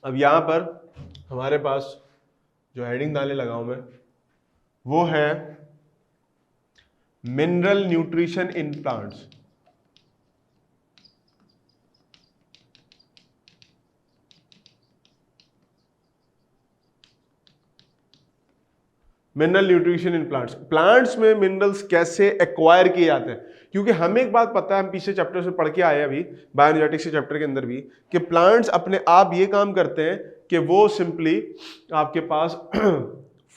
अब यहां पर हमारे पास जो हेडिंग डालने लगा हूं मैं वो है mineral nutrition in plants. Mineral nutrition in plants, plants में मिनरल्स कैसे एक्वायर किए जाते हैं। क्योंकि हमें एक बात पता है, हम पीछे चैप्टर से पढ़ के आए अभी बायोएनर्जेटिक्स के चैप्टर के अंदर भी, कि प्लांट्स अपने आप ये काम करते हैं कि वो सिंपली आपके पास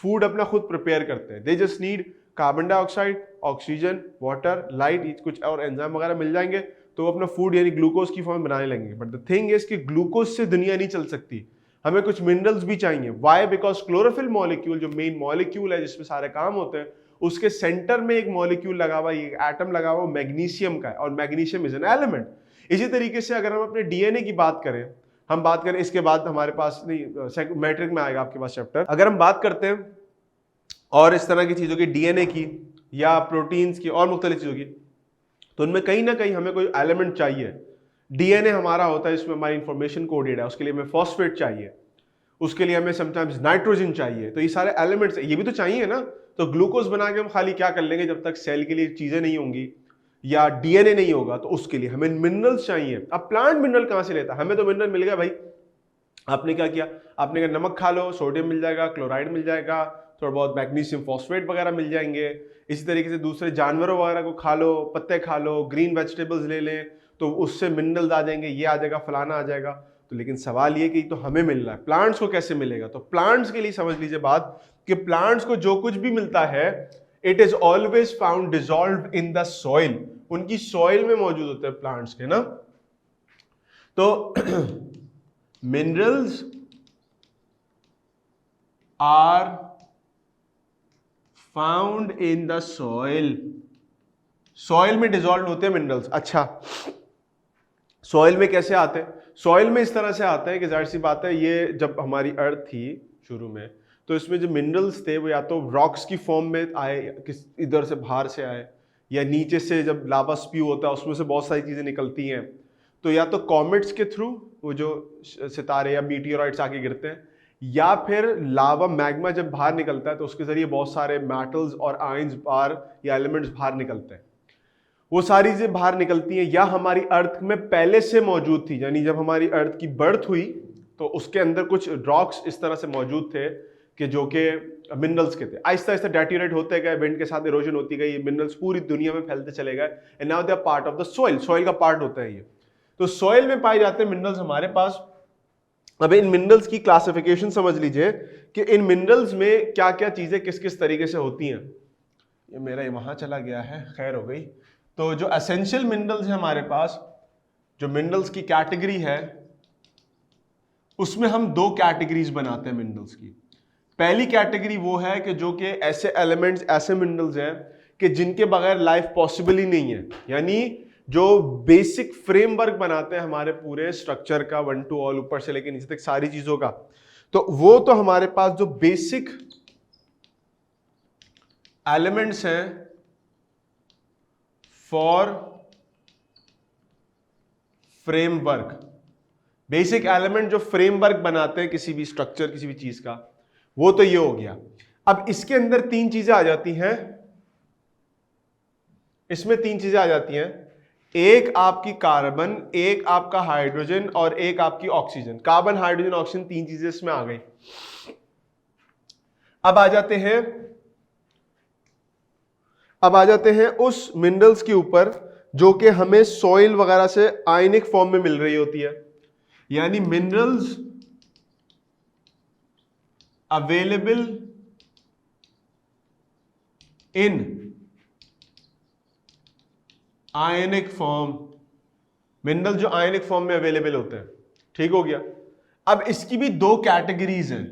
फूड अपना खुद प्रिपेयर करते हैं। They just need carbon dioxide, oxygen, water, light, कुछ और एंजाइम वगैरह मिल जाएंगे तो वो अपना फूड यानी ग्लूकोज की फॉर्म बनाने लगेंगे। बट द थिंग इज कि ग्लूकोज से दुनिया नहीं चल सकती, हमें कुछ मिनरल्स भी चाहिए। वाई? बिकॉज क्लोरोफिल मॉलिक्यूल जो मेन मॉलिक्यूल है जिसमें सारे काम होते हैं, उसके सेंटर में एक मॉलिक्यूल लगा हुआ, एक एटम लगा हुआ मैग्नीशियम का है, और मैग्नीशियम इज एन एलिमेंट। इसी तरीके से अगर हम अपने डीएनए की बात करें, हम बात करें इसके बाद हमारे पास नहीं मैट्रिक में आएगा आपके पास चैप्टर, अगर हम बात करते हैं और इस तरह की चीजों की, डीएनए की या प्रोटीन्स की और मुख्तलिफ चीजों की, तो उनमें कहीं ना कहीं हमें कोई एलिमेंट चाहिए। डीएनए हमारा होता है, इसमें हमारी इंफॉर्मेशन कोडेड है, उसके लिए हमें फॉस्फेट चाहिए, उसके लिए हमें समटाइम्स नाइट्रोजन चाहिए। तो ये सारे एलिमेंट्स ये भी तो चाहिए ना। तो ग्लूकोज बना के हम खाली क्या कर लेंगे जब तक सेल के लिए चीजें नहीं होंगी या डीएनए नहीं होगा, तो उसके लिए हमें मिनरल्स चाहिए। अब प्लांट मिनरल कहां से लेता है? हमें तो मिनरल मिल गया भाई, आपने क्या किया, आपने कहा नमक खा लो, सोडियम मिल जाएगा, क्लोराइड मिल जाएगा, थोड़ा बहुत मैग्नीशियम फॉस्फेट वगैरह मिल जाएंगे। इसी तरीके से दूसरे जानवरों वगैरह को खा लो, पत्ते खा लो, ग्रीन वेजिटेबल्स ले लें तो उससे मिनरल्स आ जाएंगे, ये आ जाएगा, फलाना आ जाएगा। तो लेकिन सवाल ये कि तो हमें मिल रहा है, प्लांट्स को कैसे मिलेगा? तो प्लांट्स के लिए समझ लीजिए बात कि प्लांट्स को जो कुछ भी मिलता है it is always found dissolve in the soil. उनकी सॉइल में मौजूद होते हैं प्लांट्स के ना। तो minerals are found in the soil, soil में डिसॉल्व होते हैं मिनरल्स। अच्छा, सॉइल में कैसे आते हैं? सॉइल में इस तरह से आते हैं कि जाहिर सी बात है, ये जब हमारी अर्थ थी शुरू में, तो इसमें जो मिनरल्स थे वो या तो रॉक्स की फॉर्म में आए, किस इधर से बाहर से आए, या नीचे से जब लावा स्प्यू होता है उसमें से बहुत सारी चीजें निकलती हैं, तो या तो कॉमेट्स के थ्रू, वो जो सितारे या मीटियोराइट्स आके गिरते हैं, या फिर लावा मैग्मा जब बाहर निकलता है तो उसके जरिए बहुत सारे मेटल्स और आयंस बाहर या एलिमेंट्स बाहर निकलते हैं। वो सारी चीजें बाहर निकलती हैं या हमारी अर्थ में पहले से मौजूद थी, यानी जब हमारी अर्थ की बर्थ हुई तो उसके अंदर कुछ रॉक्स इस तरह से मौजूद थे कि जो कि मिनरल्स के थे। आहिस्ता आहिस्ता डेट्यूरेट होते गए, विंड के साथ इरोजन होती गई, मिनरल्स पूरी दुनिया में फैलते चले गए, and now they are part of the soil, soil का पार्ट होता है ये। तो सॉइल में पाए जाते हैं मिनरल्स हमारे पास। अब इन मिनरल्स की क्लासिफिकेशन समझ लीजिए कि इन मिनरल्स में क्या क्या चीजें किस किस तरीके से होती हैं। ये मेरा वहां चला गया है, खैर हो गई। तो जो एसेंशियल मिनरल्स है हमारे पास, जो मिनरल्स की कैटेगरी है, उसमें हम दो कैटेगरीज बनाते हैं मिनरल्स की। पहली कैटेगरी वो है कि जो कि ऐसे एलिमेंट्स, ऐसे मिनरल्स हैं कि जिनके बगैर लाइफ पॉसिबल ही नहीं है, यानी जो बेसिक फ्रेमवर्क बनाते हैं हमारे पूरे स्ट्रक्चर का, वन टू ऑल, ऊपर से लेकर नीचे तक सारी चीजों का। तो वो तो हमारे पास जो बेसिक एलिमेंट्स हैं फॉर फ्रेमवर्क, बेसिक एलिमेंट जो फ्रेमवर्क बनाते हैं किसी भी स्ट्रक्चर, किसी भी चीज का, वो तो ये हो गया। अब इसके अंदर तीन चीजें आ जाती हैं, इसमें तीन चीजें आ जाती हैं, एक आपकी कार्बन, एक आपका हाइड्रोजन और एक आपकी ऑक्सीजन। कार्बन, हाइड्रोजन, ऑक्सीजन, तीन चीजें इसमें आ गई। अब आ जाते हैं उस मिनरल्स के ऊपर जो कि हमें सॉइल वगैरह से आयनिक फॉर्म में मिल रही होती है, यानी minerals available in ionic form, mineral जो आयनिक फॉर्म में अवेलेबल होते हैं। ठीक हो गया। अब इसकी भी दो कैटेगरीज हैं।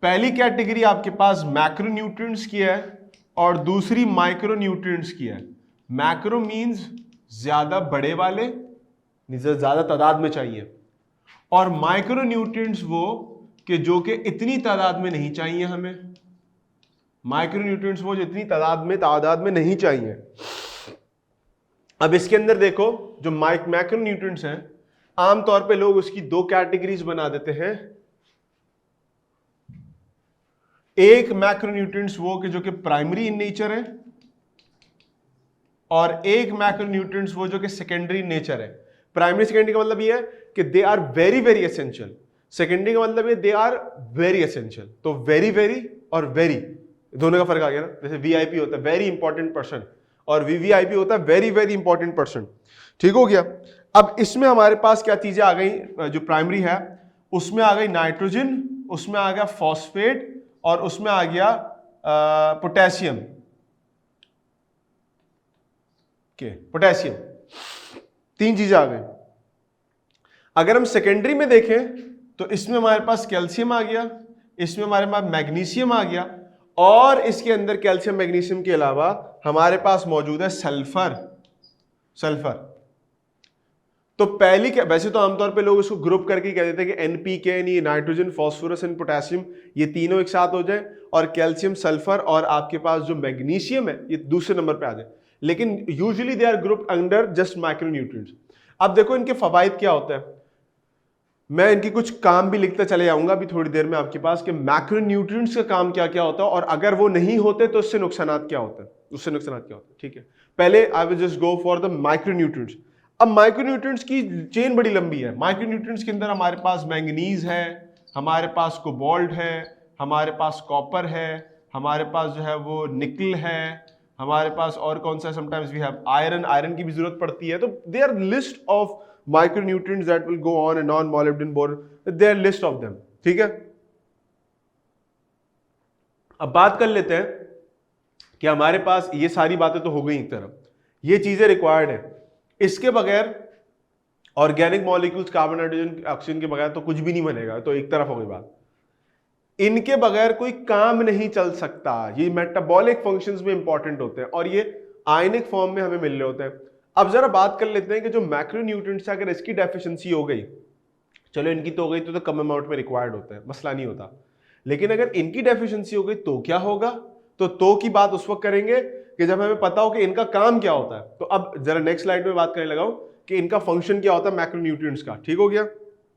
पहली कैटेगरी आपके पास मैक्रोन्यूट्रिएंट्स की है और दूसरी माइक्रोन्यूट्रिएंट्स की है। मैक्रो मींस ज्यादा बड़े वाले, ज्यादा तादाद में चाहिए, और माइक्रोन्यूट्रिएंट्स वो कि जो कि इतनी तादाद में नहीं चाहिए हमें। माइक्रोन्यूट्रिएंट्स वो जो इतनी तादाद में नहीं चाहिए। अब इसके अंदर देखो, जो मैक्रोन्यूट्रिएंट्स हैं आमतौर पे लोग उसकी दो कैटेगरीज बना देते हैं। एक मैक्रोन्यूट्रिएंट्स वो कि जो कि प्राइमरी इन नेचर है, और एक मैक्रोन्यूट्रिएंट्स वो जो कि सेकेंडरी इन नेचर है। प्राइमरी सेकेंडरी का मतलब ये है कि they are very very essential. Secondary का मतलब ये दे आर वेरी एसेंशियल। तो वेरी वेरी और वेरी दोनों का फर्क आ गया ना। जैसे वीआईपी होता है वेरी इंपॉर्टेंट पर्सन, और वीवीआईपी होता है वेरी वेरी इंपॉर्टेंट पर्सन। ठीक हो गया। अब इसमें हमारे पास क्या चीजें आ गई, जो प्राइमरी है उसमें आ गई नाइट्रोजन, उसमें आ गया फॉस्फेट, और उसमें आ गया पोटेशियम के पोटेशियम। तीन चीजें आ गई। अगर हम सेकेंडरी में देखें तो इसमें हमारे पास कैल्शियम आ गया, इसमें हमारे पास मैग्नीशियम आ गया, और इसके अंदर कैल्शियम मैग्नीशियम के अलावा हमारे पास मौजूद है सल्फर। सल्फर तो पहली क्या, वैसे तो आमतौर पे लोग इसको ग्रुप करके कह देते हैं कि एनपीके यानी नाइट्रोजन फास्फोरस एंड पोटेशियम, ये तीनों एक साथ हो जाए, और कैल्शियम सल्फर और आपके पास जो मैग्नीशियम है ये दूसरे नंबर पे आ जाए। लेकिन usually they are group under just micronutrients. अब देखो इनके फवाइद क्या होता है, मैं इनकी कुछ काम भी लिखते चले जाऊंगा अभी थोड़ी देर में आपके पास कि मैक्रोन्यूट्रिएंट्स का काम क्या क्या होता है, और अगर वो नहीं होते तो उससे नुकसान क्या होता है, उससे नुकसान क्या होता है। ठीक है, पहले I will just go for the micronutrients. अब माइक्रोन्यूट्रिएंट्स की चेन बड़ी लंबी है। माइक्रोन्यूट्रिएंट्स के अंदर हमारे पास मैंगनीज है, हमारे पास कोबाल्ट है, हमारे पास कॉपर है, हमारे पास जो है वो निकल है, हमारे पास और कौन सा, sometimes we have iron, iron की भी जरूरत पड़ती है। तो they are list of micronutrients that will go on and on, molybdenum, boron, there are list of them। ठीक है, अब बात कर लेते हैं कि हमारे पास ये सारी बातें तो हो गई एक तरफ, ये चीजें रिक्वायर्ड है। इसके बगैर organic molecules carbon nitrogen oxygen के बगैर तो कुछ भी नहीं बनेगा, तो एक तरफ हो गई बात। इनके बगैर कोई काम नहीं चल सकता। ये मेटाबॉलिक फंक्शंस में इंपॉर्टेंट होते हैं, और ये आयनिक फॉर्म में हमें मिल रहे होते हैं। अब जरा बात कर लेते हैं कि जो मैक्रोन्यूट्रिएंट्स है, अगर इसकी डेफिशिएंसी हो गई, चलो इनकी तो हो गई तो कम अमाउंट में रिक्वायर्ड होता है, मसला नहीं होता। लेकिन अगर इनकी डेफिशिएंसी हो गई तो क्या होगा, तो की बात उस वक्त करेंगे कि जब हमें पता हो कि इनका काम क्या होता है। तो अब जरा नेक्स्ट स्लाइड में बात करने लगा हूं कि इनका फंक्शन क्या होता है मैक्रोन्यूट्रिएंट्स का। ठीक हो गया।